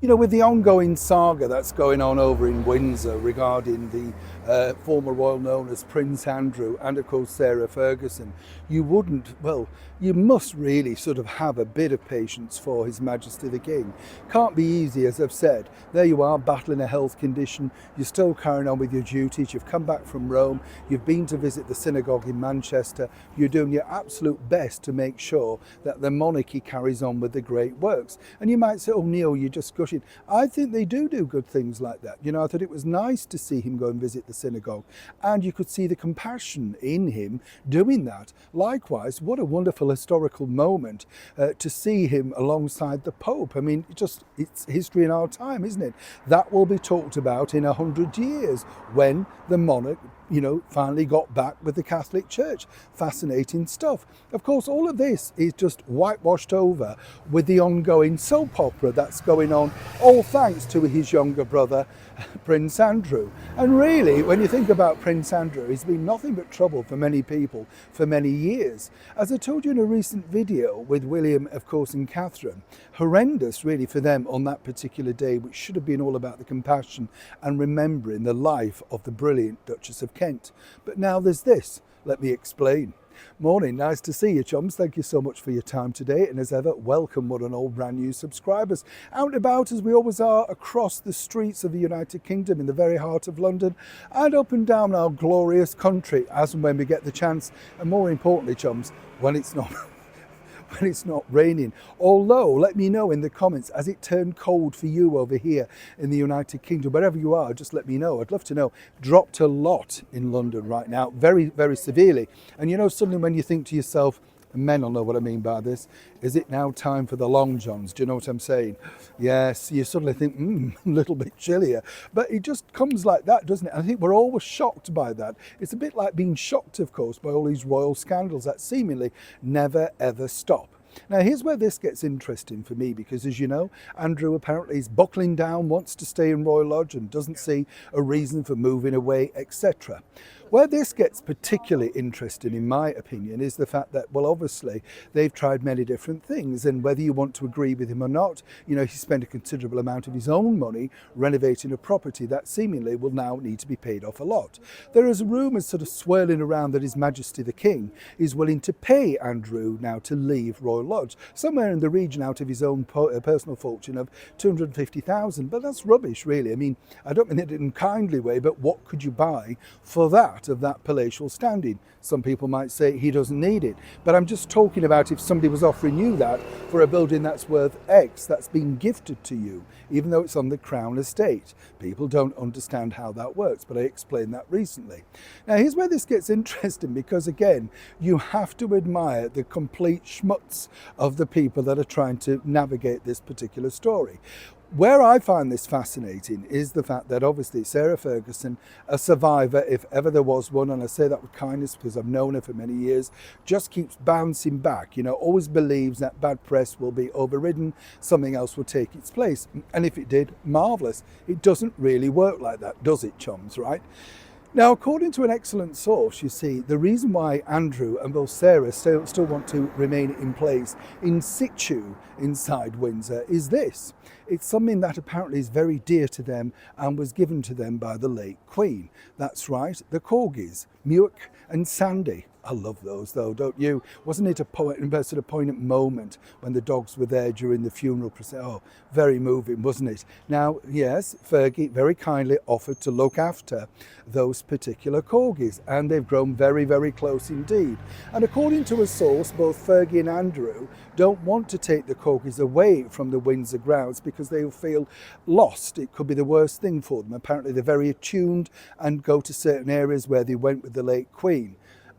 You know, with the ongoing saga that's going on over in Windsor regarding the former royal known as Prince Andrew and of course Sarah Ferguson, you must really sort of have a bit of patience for His Majesty the King. Can't be easy, as I've said. There you are, battling a health condition, you're still carrying on with your duties, you've come back from Rome, you've been to visit the synagogue in Manchester, you're doing your absolute best to make sure that the monarchy carries on with the great works. And you might say, oh Neil, you're just gushing. I think they do good things like that. You know, I thought it was nice to see him go and visit the synagogue, and you could see the compassion in him doing that. Likewise, what a wonderful historical moment to see him alongside the Pope. I mean, it's history in our time, isn't it? That will be talked about in 100 years when the monarch, you know, finally got back with the Catholic Church. Fascinating stuff. Of course, all of this is just whitewashed over with the ongoing soap opera that's going on, all thanks to his younger brother, Prince Andrew. And really, when you think about Prince Andrew, he's been nothing but trouble for many people for many years. As I told you in a recent video with William, of course, and Catherine, horrendous really for them on that particular day, which should have been all about the compassion and remembering the life of the brilliant Duchess of Kent. But now there's this. Let me explain. Morning, nice to see you, chums. Thank you so much for your time today, and as ever, welcome one and all brand new subscribers. Out and about as we always are across the streets of the United Kingdom in the very heart of London, and up and down our glorious country as and when we get the chance, and more importantly, chums, when it's not when it's not raining. Although, let me know in the comments, has it turned cold for you over here in the United Kingdom? Wherever you are, just let me know. I'd love to know. Dropped a lot in London right now, very, very severely. And you know, suddenly when you think to yourself, and men will know what I mean by this, is it now time for the long johns? Do you know what I'm saying? Yes, you suddenly think, a little bit chillier. But it just comes like that, doesn't it? I think we're always shocked by that. It's a bit like being shocked, of course, by all these royal scandals that seemingly never, ever stop. Now, here's where this gets interesting for me, because as you know, Andrew apparently is buckling down, wants to stay in Royal Lodge and doesn't see a reason for moving away, etc. Where this gets particularly interesting, in my opinion, is the fact that, well, obviously, they've tried many different things, and whether you want to agree with him or not, you know, he spent a considerable amount of his own money renovating a property that seemingly will now need to be paid off a lot. There is rumours sort of swirling around that His Majesty the King is willing to pay Andrew now to leave Royal Lodge, somewhere in the region out of his own personal fortune of 250,000, but that's rubbish, really. I mean, I don't mean it in a kindly way, but what could you buy for that? Of that palatial standing? Some people might say he doesn't need it, but I'm just talking about if somebody was offering you that for a building that's worth X, that's been gifted to you, even though it's on the Crown estate. People don't understand how that works, but I explained that recently. Now here's where this gets interesting, because again, you have to admire the complete schmutz of the people that are trying to navigate this particular story. Where I find this fascinating is the fact that obviously Sarah Ferguson, a survivor if ever there was one, and I say that with kindness because I've known her for many years, just keeps bouncing back, you know, always believes that bad press will be overridden, something else will take its place. And if it did, marvellous. It doesn't really work like that, does it, chums, right? Now, according to an excellent source, you see, the reason why Andrew and both Sarah still want to remain in place in situ inside Windsor is this. It's something that apparently is very dear to them and was given to them by the late Queen. That's right, the corgis, Muick and Sandy. I love those though, don't you? Wasn't it a sort of poignant moment when the dogs were there during the funeral procession? Oh, very moving, wasn't it? Now, yes, Fergie very kindly offered to look after those particular corgis, and they've grown very, very close indeed. And according to a source, both Fergie and Andrew don't want to take the corgis away from the Windsor grounds because they will feel lost. It could be the worst thing for them. Apparently they're very attuned and go to certain areas where they went with the late Queen.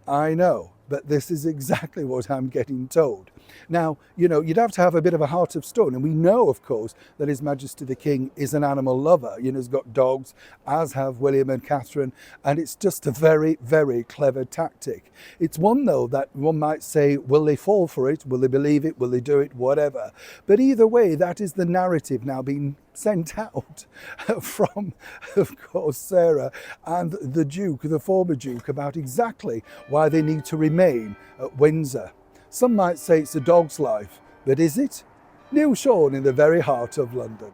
I know, but this is exactly what I'm getting told. Now, you know, you'd have to have a bit of a heart of stone, and we know, of course, that His Majesty the King is an animal lover. You know, he's got dogs, as have William and Catherine, and it's just a very, very clever tactic. It's one, though, that one might say, will they fall for it? Will they believe it? Will they do it? Whatever. But either way, that is the narrative now being sent out from, of course, Sarah and the Duke, the former Duke, about exactly why they need to remain at Windsor. Some might say it's a dog's life, but is it? Neil Sean in the very heart of London.